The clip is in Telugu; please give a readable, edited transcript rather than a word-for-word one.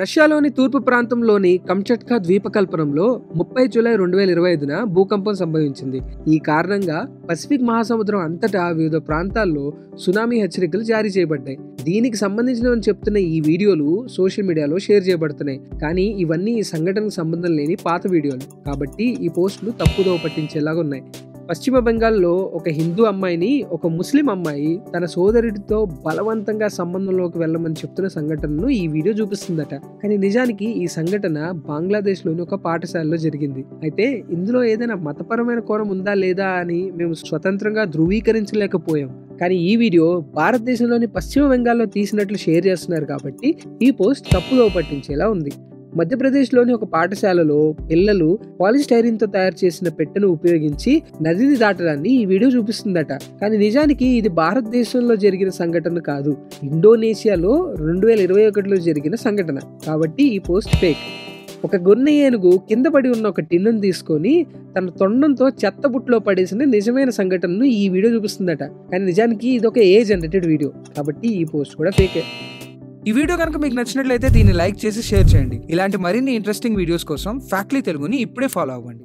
రష్యాలోని తూర్పు ప్రాంతంలోని కంచట్కా ద్వీపకల్పంలో 30 జూలై 2025న భూకంపం సంభవించింది. ఈ కారణంగా పసిఫిక్ మహాసముద్రం అంతటా వివిధ ప్రాంతాల్లో సునామీ హెచ్చరికలు జారీ చేయబడ్డాయి. దీనికి సంబంధించినవని చెప్తున్న ఈ వీడియోలు సోషల్ మీడియాలో షేర్ చేయబడుతున్నాయి. కానీ ఇవన్నీ ఈ సంఘటనకు సంబంధం లేని పాత వీడియోలు కాబట్టి ఈ పోస్టులు తప్పుదోవ పట్టించేలాగా ఉన్నాయి. పశ్చిమ బెంగాల్లో ఒక హిందూ అమ్మాయిని ఒక ముస్లిం అమ్మాయి తన సోదరుడితో బలవంతంగా సంబంధంలోకి వెళ్ళమని చెప్తున్న సంఘటనను ఈ వీడియో చూపిస్తుందట. కానీ నిజానికి ఈ సంఘటన బంగ్లాదేశ్లోని ఒక పాఠశాలలో జరిగింది. అయితే ఇందులో ఏదైనా మతపరమైన కోణం ఉందా లేదా అని మేము స్వతంత్రంగా ధృవీకరించలేకపోయాం. కానీ ఈ వీడియో భారతదేశంలోని పశ్చిమ బెంగాల్లో తీసినట్లు షేర్ చేస్తున్నారు కాబట్టి ఈ పోస్ట్ తప్పుదోవ పట్టించేలా ఉంది. మధ్యప్రదేశ్లోని ఒక పాఠశాలలో పిల్లలు పాలిస్టైరిన్తో తయారు చేసిన పెట్టెను ఉపయోగించి నదిని దాటడాన్ని ఈ వీడియో చూపిస్తుందట. కానీ నిజానికి ఇది భారతదేశంలో జరిగిన సంఘటన కాదు, ఇండోనేషియాలో 2021లో జరిగిన సంఘటన. కాబట్టి ఈ పోస్ట్ ఫేక్. ఒక గొర్రె ఏనుగు కింద పడి ఉన్న ఒక టిన్నును తీసుకొని తన తొండంతో చెత్తబుట్లో పడేసిన నిజమైన సంఘటనను ఈ వీడియో చూపిస్తుందట. కానీ నిజానికి ఇది ఒక జనరేటెడ్ వీడియో కాబట్టి ఈ పోస్ట్ కూడా ఫేకే. ఈ వీడియో కనుక మీకు నచ్చినట్లయితే దీన్ని లైక్ చేసి షేర్ చేయండి. ఇలాంటి మరిన్ని ఇంట్రెస్టింగ్ వీడియోస్ కోసం ఫ్యాక్ట్లీ తెలుగుని ఇప్పుడే ఫాలో అవ్వండి.